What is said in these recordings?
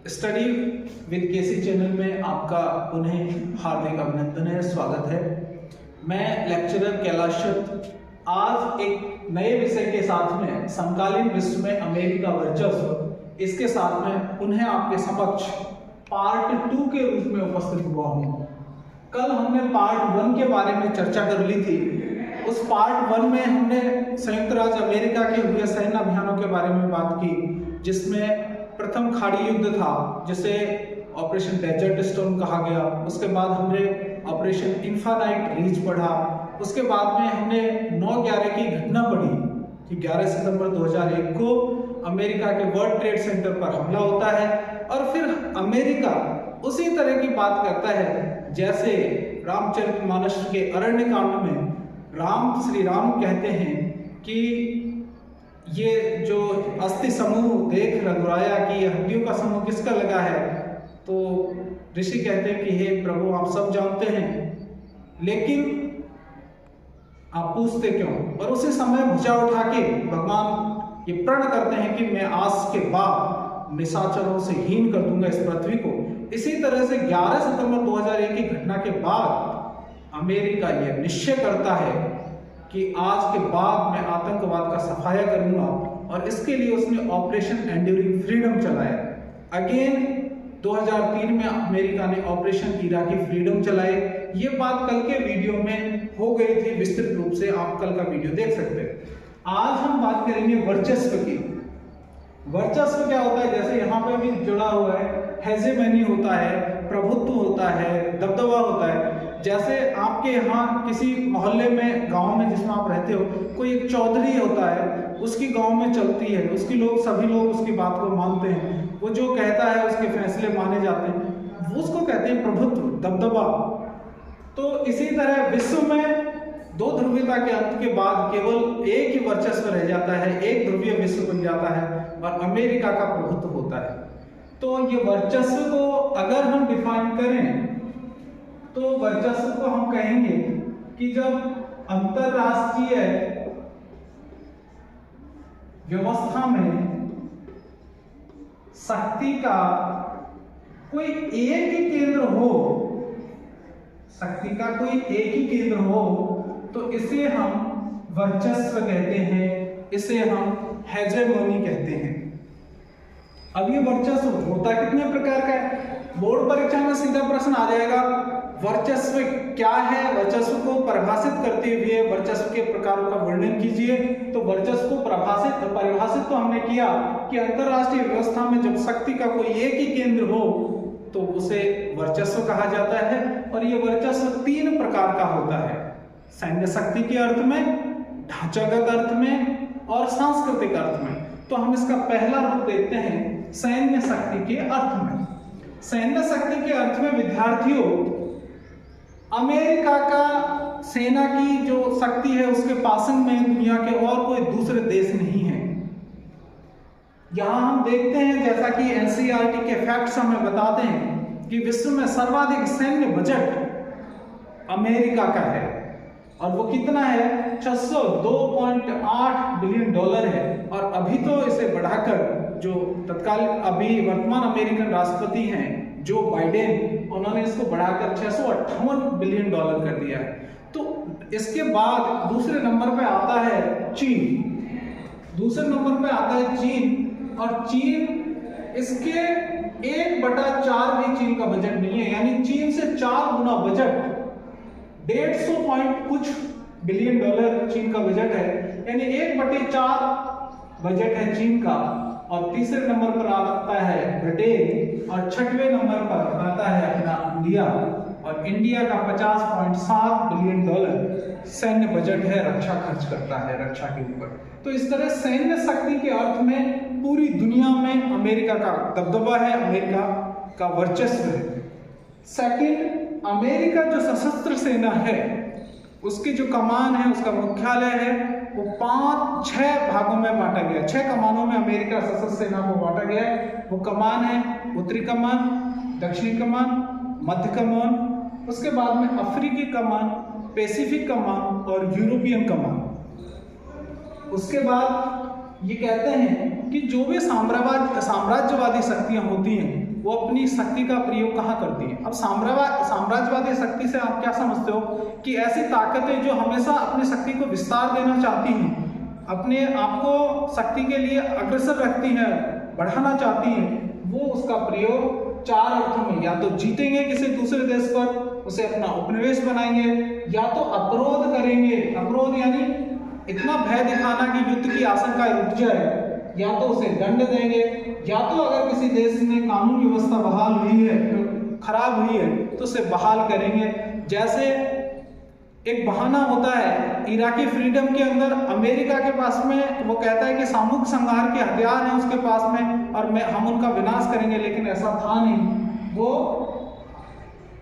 Study with KC channel में आपका पुनः हार्दिक अभिनंदन है, स्वागत है। मैं लेक्चरर कैलाश आज एक नए विषय के साथ में समकालीन विश्व में अमेरिका वर्चस्व, इसके साथ में पुनः आपके समक्ष पार्ट 2 के रूप में उपस्थित हुआ हूँ। कल हमने पार्ट 1 के बारे में चर्चा कर ली थी। उस पार्ट 1 में हमने संयुक्त राज्य अमेरिका के हुए सैन्य अभियानों के बारे में बात की, जिसमें प्रथम खाड़ी युद्ध था जिसे ऑपरेशन डेजर्ट स्टॉर्म कहा गया। उसके बाद हमने ऑपरेशन इन्फानाइट रीच पढ़ा। उसके बाद में हमने 9/11 की घटना पढ़ी कि 11 सितंबर 2001 को अमेरिका के वर्ल्ड ट्रेड सेंटर पर हमला होता है और फिर अमेरिका उसी तरह की बात करता है जैसे रामचरितमानस के अरण्य कांड में श्री राम कहते हैं कि ये जो अस्थि समूह देख रघुराया कि ये हड्डियों का समूह किसका लगा है, तो ऋषि कहते हैं कि हे प्रभु आप सब जानते हैं, लेकिन आप पूछते क्यों। और उसी समय भुजा उठा के भगवान ये प्रण करते हैं कि मैं आज के बाद निशाचरों से हीन कर दूंगा इस पृथ्वी को। इसी तरह से 11 सितंबर 2001 की घटना के बाद अमेरिका यह निश्चय करता है कि आज के बाद मैं आतंकवाद का सफाया करूंगा, और इसके लिए उसने ऑपरेशन एंड्यूरिंग फ्रीडम चलाया। अगेन 2003 में अमेरिका ने ऑपरेशन इराकी फ्रीडम चलाए। ये बात कल के वीडियो में हो गई थी विस्तृत रूप से, आप कल का वीडियो देख सकते हैं। आज हम बात करेंगे वर्चस्व की। वर्चस्व क्या होता है, जैसे यहाँ पे भी जुड़ा हुआ है, हेजेमनी होता है, प्रभुत्व होता है, दबदबा होता है। जैसे आपके यहाँ किसी मोहल्ले में, गांव में जिसमें आप रहते हो, कोई एक चौधरी होता है, उसकी गांव में चलती है, उसकी लोग सभी लोग उसकी बात को मानते हैं, वो जो कहता है उसके फैसले माने जाते हैं, वो उसको कहते हैं प्रभुत्व, दबदबा। तो इसी तरह विश्व में दो ध्रुवीयता के अंत के बाद केवल एक ही वर्चस्व रह जाता है, एक ध्रुवीय विश्व बन जाता है और अमेरिका का प्रभुत्व होता है। तो ये वर्चस्व को अगर हम डिफाइन करें तो वर्चस्व को हम कहेंगे कि जब अंतरराष्ट्रीय व्यवस्था में शक्ति का कोई एक ही केंद्र हो, शक्ति का कोई एक ही केंद्र हो, तो इसे हम वर्चस्व कहते हैं, इसे हम हेजेमोनी कहते हैं। अब ये वर्चस्व होता कितने प्रकार का है? बोर्ड परीक्षा में सीधा प्रश्न आ जाएगा, वर्चस्व क्या है, वर्चस्व को परिभाषित करते हुए वर्चस्व के प्रकारों का वर्णन कीजिए। तो वर्चस्व को परिभाषित तो हमने किया कि अंतरराष्ट्रीय व्यवस्था में जब शक्ति का कोई एक ही केंद्र हो तो उसे वर्चस्व कहा जाता है। और ये वर्चस्व 3 प्रकार का होता है, सैन्य शक्ति के अर्थ में, ढांचागत अर्थ में और सांस्कृतिक अर्थ में। तो हम इसका पहला रूप देखते हैं सैन्य शक्ति के अर्थ में। सैन्य शक्ति के अर्थ में विद्यार्थियों, अमेरिका का सेना की जो शक्ति है उसके पासन में दुनिया के और कोई दूसरे देश नहीं है। यहां हम देखते हैं, जैसा कि एनसीईआरटी के फैक्ट्स हमें बताते हैं कि विश्व में सर्वाधिक सैन्य बजट अमेरिका का है, और वो कितना है, 602.8 बिलियन डॉलर है। और अभी तो इसे बढ़ाकर जो तत्कालीन अभी वर्तमान अमेरिकन राष्ट्रपति हैं जो बाइडेन, उन्होंने इसको बढ़ाकर 658 बिलियन डॉलर कर दिया है। तो इसके बाद दूसरे नंबर पे आता है चीन। दूसरे नंबर पे आता है चीन, और चीन इसके 1/4 भी चीन का बजट नहीं है, यानी चीन से 4 गुना बजट, 150 पॉइंट कुछ बिलियन डॉलर चीन का बजट है, यानी 1/4 बजट है चीन का। और तीसरे नंबर पर आता है ब्रिटेन, और 6वें नंबर पर आता है अपना इंडिया, और इंडिया का 50.7 बिलियन डॉलर सैन्य बजट है, रक्षा खर्च करता है रक्षा के ऊपर। तो इस तरह सैन्य शक्ति के अर्थ में पूरी दुनिया में अमेरिका का दबदबा है, अमेरिका का वर्चस्व है। सेकंड, अमेरिका जो सशस्त्र सेना है उसकी जो कमान है, उसका मुख्यालय है, वो 5-6 भागों में बांटा गया, 6 कमानों में अमेरिका सशस्त्र सेना को बांटा गया है। वो कमान है उत्तरी कमान, दक्षिणी कमान, मध्य कमान, उसके बाद में अफ्रीकी कमान, पैसिफिक कमान और यूरोपियन कमान। उसके बाद ये कहते हैं कि जो भी साम्राज्यवादी शक्तियां होती हैं वो अपनी शक्ति का प्रयोग कहाँ करती हैं। अब साम्राज्यवादी शक्ति से आप क्या समझते हो कि ऐसी ताकतें जो हमेशा अपनी शक्ति को विस्तार देना चाहती हैं, अपने आप को शक्ति के लिए अग्रसर रखती हैं, बढ़ाना चाहती हैं, वो उसका प्रयोग चार अर्थों में, या तो जीतेंगे किसी दूसरे देश पर, उसे अपना उपनिवेश बनाएंगे, या तो अपरोध करेंगे। अपरोध यानी इतना भय दिखाना कि युद्ध की आशंका रुक जाए, या तो उसे दंड देंगे, या तो अगर किसी देश में कानून व्यवस्था बहाल हुई है, खराब हुई है, तो उसे बहाल करेंगे। जैसे एक बहाना होता है इराकी फ्रीडम के अंदर, अमेरिका के पास में वो कहता है कि सामूहिक संहार के हथियार हैं उसके पास में और हम उनका विनाश करेंगे, लेकिन ऐसा था नहीं। वो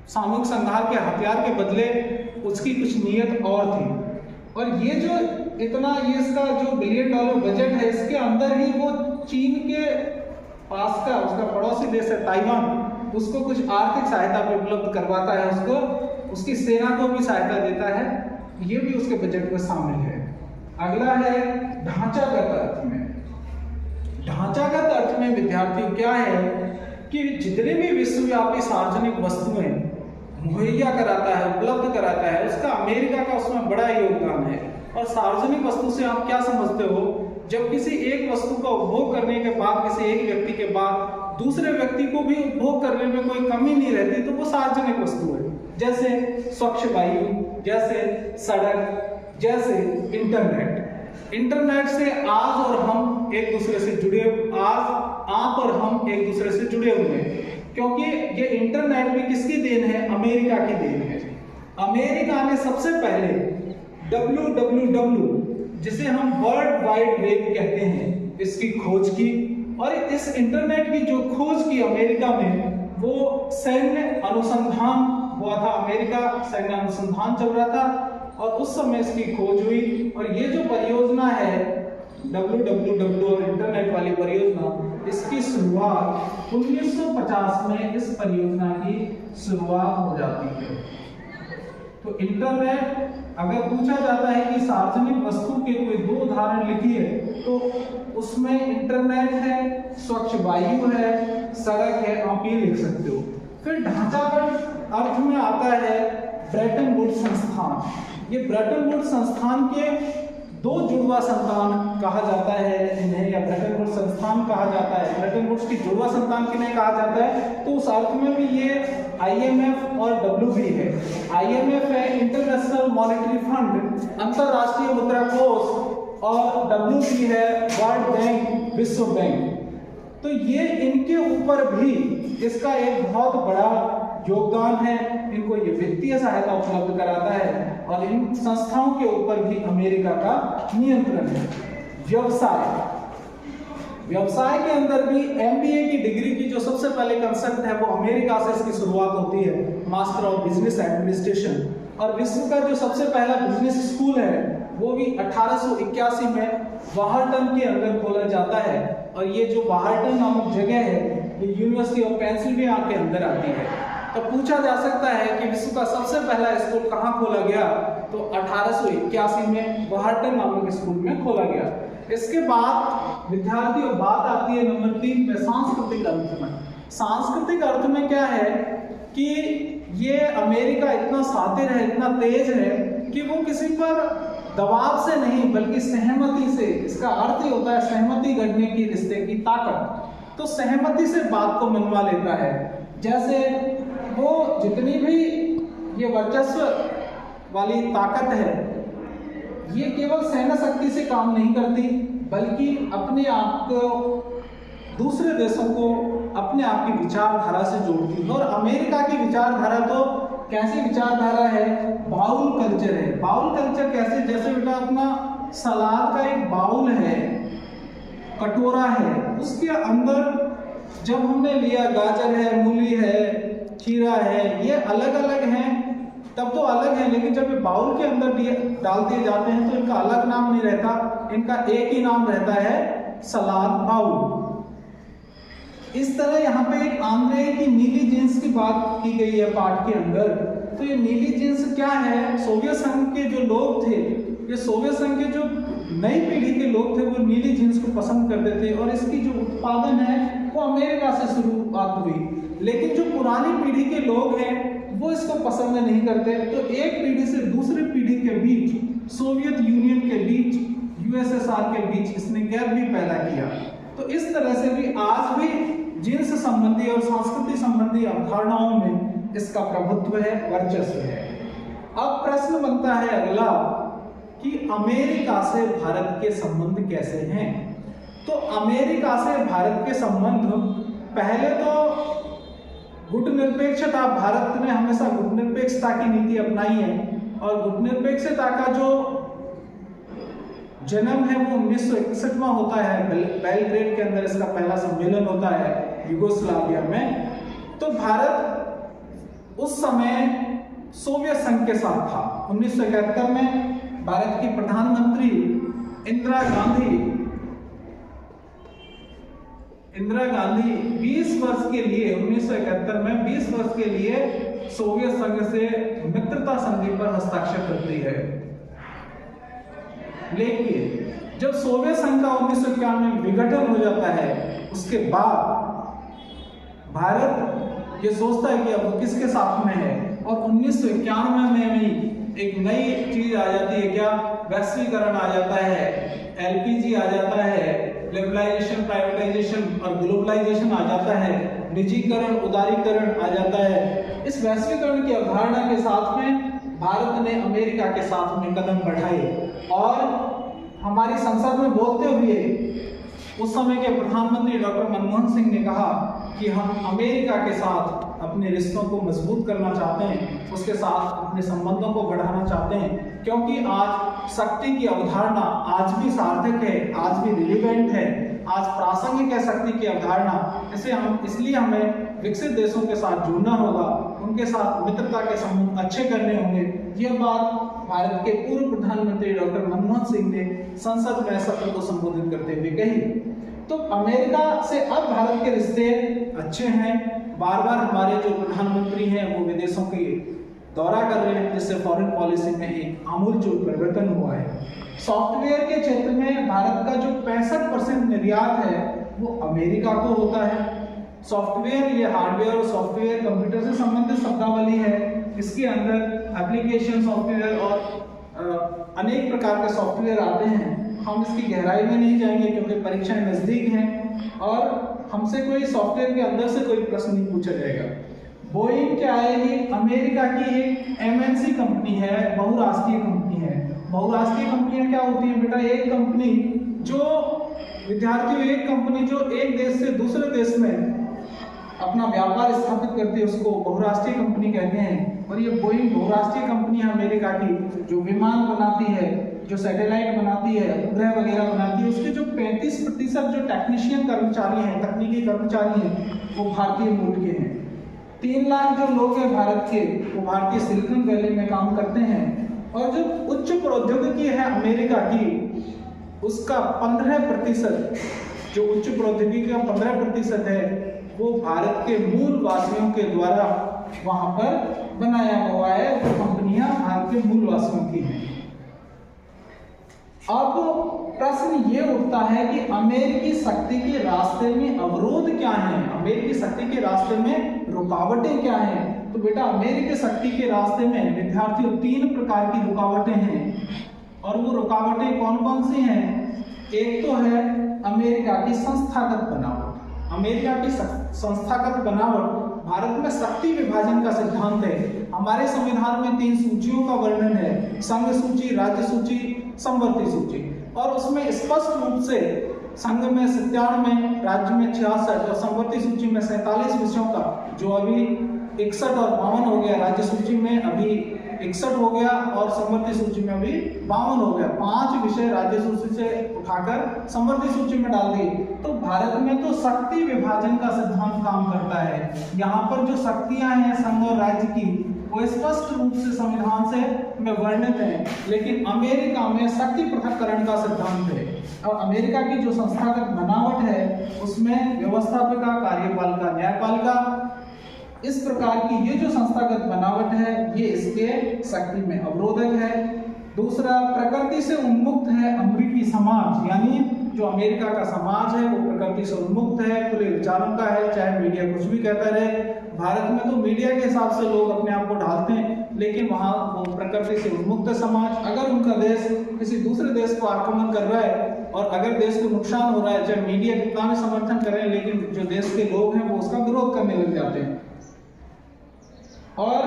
सामूहिक संहार के हथियार के बदले उसकी कुछ नीयत और थी। और ये जो इतना ये इसका जो $1 बिलियन बजट है, इसके अंदर ही वो चीन के पास का उसका पड़ोसी देश है ताइवान, उसको कुछ आर्थिक सहायता भी उपलब्ध करवाता है, उसको उसकी सेना को भी सहायता देता है। ये भी उसके बजट में शामिल है। अगला है ढांचागत अर्थ में। ढांचागत अर्थ में विद्यार्थियों क्या है कि जितने भी विश्वव्यापी सार्वजनिक वस्तुएं मुहैया कराता है, उपलब्ध कराता है, उसका अमेरिका का उसमें बड़ा योगदान है। और सार्वजनिक वस्तु से आप क्या समझते हो, जब किसी एक वस्तु का उपभोग करने के बाद, किसी एक व्यक्ति के बाद दूसरे व्यक्ति को भी उपभोग करने में कोई कमी नहीं रहती, तो वो सार्वजनिक वस्तु है। जैसे स्वच्छ वायु, जैसे सड़क, जैसे इंटरनेट। इंटरनेट से आज और हम एक दूसरे से जुड़े, आज आप और हम एक दूसरे से जुड़े हुए हैं, क्योंकि ये इंटरनेट भी किसकी देन है, अमेरिका की देन है। अमेरिका ने सबसे पहले www, जिसे हम वर्ल्ड वाइड वेब कहते हैं, इसकी खोज की। और इस इंटरनेट की जो खोज की अमेरिका में, वो सैन्य अनुसंधान हुआ था, अमेरिका सैन्य अनुसंधान चल रहा था और उस समय इसकी खोज हुई। और ये जो परियोजना है www और इंटरनेट वाली परियोजना, इसकी शुरुआत 1950 में इस परियोजना की शुरुआत हो जाती है। तो इंटरनेट, अगर पूछा जाता है कि सार्वजनिक वस्तु के कोई 2 उदाहरण लिखिए, तो उसमें इंटरनेट है, स्वच्छ वायु है, सड़क है, आप ये लिख सकते हो। फिर ढांचागत अर्थ में आता है ब्रेटन वुड्स संस्थान। ये ब्रेटन वुड्स संस्थान के 2 जुड़वा संतान कहा जाता है इन्हें, या ब्रेटन वुड्स संस्थान कहा जाता है। ब्रेटन वुड्स की जुड़वा संतान किन्हें कहा जाता है, तो उस अर्थ में भी ये IMF और WB है। IMF है इंटरनेशनल मॉनेटरी फंड, अंतरराष्ट्रीय मुद्रा कोष, और WB है वर्ल्ड बैंक, विश्व बैंक। तो ये इनके ऊपर भी इसका एक बहुत बड़ा योगदान है, इनको ये वित्तीय सहायता उपलब्ध कराता है और इन संस्थाओं के ऊपर भी अमेरिका का नियंत्रण है। व्यवसाय के अंदर भी MBA की डिग्री की जो सबसे पहले कंसेप्ट है, वो अमेरिका से इसकी शुरुआत होती है, मास्टर ऑफ बिजनेस एडमिनिस्ट्रेशन। और विश्व का जो सबसे पहला बिजनेस स्कूल है, वो भी 1881 में वाहर्टन के अंदर खोला जाता है। और ये जो वाहर्टन नामक जगह है, ये यूनिवर्सिटी ऑफ पेंसिल्वेनिया के अंदर आती है। तो पूछा जा सकता है कि विश्व का सबसे पहला स्कूल कहाँ खोला गया, तो 1881 में वाहर्टन नामक स्कूल में खोला गया। इसके बाद विद्यार्थियों बात आती है नंबर 3 पे, सांस्कृतिक अर्थ में। सांस्कृतिक अर्थ में क्या है कि ये अमेरिका इतना शातिर है, इतना तेज है कि वो किसी पर दबाव से नहीं बल्कि सहमति से, इसका अर्थ ही होता है सहमति गढ़ने की, रिश्ते की ताकत। तो सहमति से बात को मनवा लेता है। जैसे वो जितनी भी ये वर्चस्व वाली ताकत है, ये केवल सैन्य शक्ति से काम नहीं करती, बल्कि अपने आप को, दूसरे देशों को अपने आप की विचारधारा से जोड़ती है। और अमेरिका की विचारधारा तो कैसी विचारधारा है, बाउल कल्चर है। बाउल कल्चर कैसे, जैसे बेटा अपना सलाद का एक बाउल है, कटोरा है, उसके अंदर जब हमने लिया गाजर है, मूली है, खीरा है, ये अलग अलग हैं, तब तो अलग है, लेकिन जब ये बाउल के अंदर डाल दिए जाते हैं तो इनका अलग नाम नहीं रहता, इनका एक ही नाम रहता है, सलाद बाउल। इस तरह यहाँ पे एक आंद्रे की नीली जींस की बात की गई है पाठ के अंदर। तो ये नीली जींस क्या है, सोवियत संघ के जो लोग थे, ये सोवियत संघ के जो नई पीढ़ी के लोग थे वो नीली जीन्स को पसंद करते थे और इसकी जो उत्पादन है वो अमेरिका से शुरुआत हुई। लेकिन जो पुरानी पीढ़ी के लोग हैं वो इसको पसंद नहीं करते। तो एक पीढ़ी से दूसरी पीढ़ी के बीच, सोवियत यूनियन के बीच, यूएसएसआर के बीच इसने गैप भी पैदा किया। तो इस तरह से भी आज भी जीन्स संबंधी और संस्कृति संबंधी अवधारणाओं में इसका प्रभुत्व है, वर्चस्व है। अब प्रश्न बनता है अगला कि अमेरिका से भारत के संबंध कैसे हैं। तो अमेरिका से भारत के संबंध, पहले तो गुटनिरपेक्षता, भारत ने हमेशा गुटनिरपेक्षता की नीति अपनाई है और गुटनिरपेक्षता का जो जन्म है वो 1961 होता है, बेलग्रेड के अंदर इसका पहला सम्मेलन होता है यूगोस्लाविया में। तो भारत उस समय सोवियत संघ के साथ था। 1971 में भारत की प्रधानमंत्री इंदिरा गांधी 20 वर्ष के लिए 1971 में 20 वर्ष के लिए सोवियत संघ से मित्रता संधि पर हस्ताक्षर करती है। लेकिन जब सोवियत संघ का 1991 में विघटन हो जाता है, उसके बाद भारत ये सोचता है कि अब वो किसके साथ में है और 1991 में भी एक नई चीज आ जाती है। क्या? वैश्वीकरण आ जाता है, एलपीजी आ जाता है, लिबरलाइजेशन, प्राइवेटाइजेशन और ग्लोबलाइजेशन आ जाता है, निजीकरण, उदारीकरण आ जाता है। इस वैश्वीकरण की अवधारणा के साथ में भारत ने अमेरिका के साथ में कदम बढ़ाए और हमारी संसद में बोलते हुए उस समय के प्रधानमंत्री डॉक्टर मनमोहन सिंह ने कहा कि हम अमेरिका के साथ अपने रिश्तों को मजबूत करना चाहते हैं, उसके साथ अपने संबंधों को बढ़ाना चाहते हैं, क्योंकि आज शक्ति की अवधारणा आज भी सार्थक है, आज भी रिलेवेंट है, आज प्रासंगिक है शक्ति की अवधारणा। इसलिए हमें विकसित देशों के साथ जुड़ना होगा, उनके साथ मित्रता के संबंध अच्छे करने होंगे। यह बात भारत के पूर्व प्रधानमंत्री डॉक्टर मनमोहन सिंह ने संसद में सत्र को संबोधित करते हुए कही। तो अमेरिका से अब भारत के रिश्ते अच्छे हैं। बार बार हमारे जो प्रधानमंत्री हैं वो विदेशों के दौरा कर रहे हैं, जिससे फॉरेन पॉलिसी में एक आमूलचूल परिवर्तन हुआ है। सॉफ्टवेयर के क्षेत्र में भारत का जो 65% निर्यात है वो अमेरिका को होता है। सॉफ्टवेयर, ये हार्डवेयर और सॉफ्टवेयर कंप्यूटर से संबंधित शब्दावली है। इसके अंदर एप्लीकेशन सॉफ्टवेयर और अनेक प्रकार के सॉफ्टवेयर आते हैं। हम इसकी गहराई में नहीं जाएंगे क्योंकि परीक्षाएं नजदीक हैं और हमसे कोई सॉफ्टवेयर के अंदर से कोई प्रश्न नहीं पूछा जाएगा। बोइंग क्या है? ये अमेरिका की एक एमएनसी कंपनी है, बहुराष्ट्रीय कंपनी है। बहुराष्ट्रीय कंपनियां क्या होती हैं बेटा? एक कंपनी जो विद्यार्थियों, एक कंपनी जो एक देश से दूसरे देश में अपना व्यापार स्थापित करती है, उसको बहुराष्ट्रीय कंपनी कहते हैं। और ये बोइंग बहुराष्ट्रीय कंपनी है अमेरिका की, जो विमान बनाती है, जो सैटेलाइट बनाती है, उपग्रह वगैरह बनाती है। उसके जो 35% जो टेक्नीशियन कर्मचारी हैं, तकनीकी कर्मचारी हैं, वो भारतीय मूल के हैं। 3 लाख जो लोग हैं भारत के, वो भारतीय सिलिकॉन वैली में काम करते हैं। और जो उच्च प्रौद्योगिकी है अमेरिका की, उसका 15%, जो उच्च प्रौद्योगिकी का 15% है, वो भारत के मूल वासियों के द्वारा वहां पर बनाया हुआ है। वो कंपनियां भारत के मूल वासियों की हैं। अब प्रश्न ये उठता है कि अमेरिकी शक्ति के रास्ते में अवरोध क्या है, अमेरिकी शक्ति के रास्ते में रुकावटें क्या हैं। तो बेटा अमेरिकी शक्ति के रास्ते में विद्यार्थियों 3 प्रकार की रुकावटें हैं। और वो रुकावटें कौन कौन सी हैं? एक तो है अमेरिका की संस्थागत बनावट। अमेरिका की संस्थागत बनावट, भारत में शक्ति विभाजन का सिद्धांत है। हमारे संविधान में 3 सूचियों का वर्णन है, संघ सूची, राज्य सूची, समवर्ती सूची। और उसमें स्पष्ट रूप से संघ में 97, राज्य में 66 और समवर्ती सूची में 47 विषयों का, जो अभी 61 और 52 हो गया, राज्य सूची में अभी 61 हो गया और समवर्ती सूची में अभी 52 हो गया। 5 विषय राज्य सूची से उठाकर समवर्ती सूची में डाल दिए। तो भारत में तो शक्ति विभाजन का सिद्धांत काम करता है। यहाँ पर जो शक्तियां हैं संघ और राज्य की, वो स्पष्ट रूप से संविधान से में वर्णित है। लेकिन अमेरिका में शक्ति पृथक्करण का सिद्धांत है। और अमेरिका की जो संस्थागत बनावट है, उसमें व्यवस्थापिका, कार्यपालिका, न्यायपालिका, इस प्रकार की ये जो संस्थागत बनावट है, ये इसके शक्ति में अवरोधक है। दूसरा, प्रकृति से उन्मुक्त है अमेरिकी समाज, यानी जो अमेरिका का समाज है वो प्रकृति से उन्मुक्त है, खुले विचारों का है, चाहे मीडिया कुछ भी कहता रहे। भारत में तो मीडिया के हिसाब से लोग अपने आप को ढालते हैं, लेकिन वहाँ वो प्रकृति से उन्मुक्त समाज। अगर उनका देश किसी दूसरे देश को आक्रमण कर रहा है और अगर देश को नुकसान हो रहा है, चाहे मीडिया कितना भी समर्थन करे, लेकिन जो देश के लोग हैं वो उसका विरोध करने लग जाते हैं। और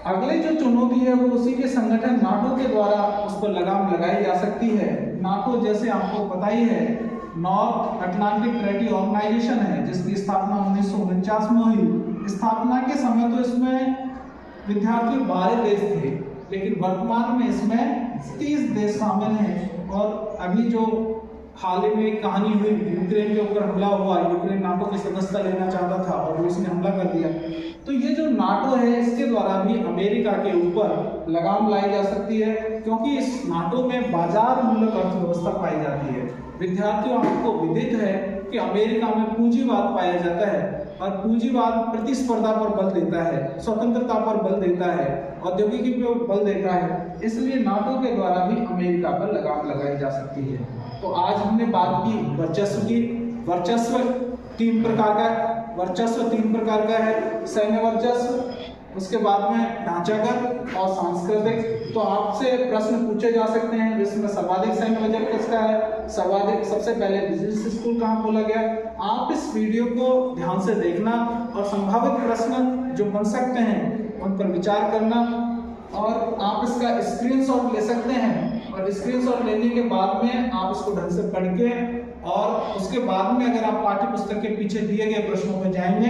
अगली जो चुनौती है वो उसी के संगठन नाटो के द्वारा उस पर लगाम लगाई जा सकती है। नाटो जैसे आपको पता ही है नॉर्थ अटलांटिक ट्रेटी ऑर्गेनाइजेशन है, जिसकी स्थापना 1949 में हुई। स्थापना के समय तो इसमें विद्यार्थी 12 देश थे, लेकिन वर्तमान में इसमें 30 देश शामिल हैं। और अभी जो हाल ही में एक कहानी हुई, यूक्रेन के ऊपर हमला हुआ, यूक्रेन नाटो की सदस्यता लेना चाहता था और रूस ने हमला कर दिया। तो ये जो नाटो है इसके द्वारा भी अमेरिका के ऊपर लगाम लाई जा सकती है, क्योंकि इस नाटो में बाजार मूलक अर्थव्यवस्था पाई जाती है। विद्यार्थियों, आपको विदित है कि अमेरिका में पूंजीवाद पाया जाता है और पूंजीवाद प्रतिस्पर्धा पर बल देता है, स्वतंत्रता पर बल देता है, औद्योगिकी पर बल देता है। इसलिए नाटो के द्वारा भी अमेरिका पर लगाम लगाई जा सकती है। तो आज हमने बात की वर्चस्व की। वर्चस्व तीन प्रकार का है, सैन्य वर्चस्व, उसके बाद में ढांचागत और सांस्कृतिक। तो आपसे प्रश्न पूछे जा सकते हैं, जिसमें सर्वाधिक सैन्य बजट किसका है, सर्वाधिक सबसे पहले बिजनेस स्कूल कहाँ खोला गया। आप इस वीडियो को ध्यान से देखना और संभावित प्रश्न जो बन सकते हैं उन पर विचार करना, और आप इसका स्क्रीनशॉट ले सकते हैं। और स्क्रीनशॉट लेने के बाद में आप इसको ढंग से पढ़ के और उसके बाद में अगर आप पाठ्य पुस्तक के पीछे दिए गए प्रश्नों पर जाएंगे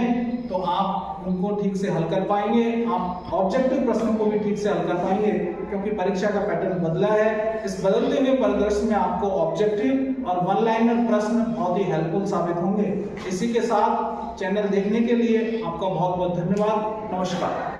तो आप उनको ठीक से हल कर पाएंगे। आप ऑब्जेक्टिव प्रश्नों को भी ठीक से हल कर पाएंगे, क्योंकि परीक्षा का पैटर्न बदला है। इस बदलते हुए परिदृश्य में आपको ऑब्जेक्टिव और वन लाइनर प्रश्न बहुत ही हेल्पफुल साबित होंगे। इसी के साथ चैनल देखने के लिए आपका बहुत बहुत धन्यवाद। नमस्कार।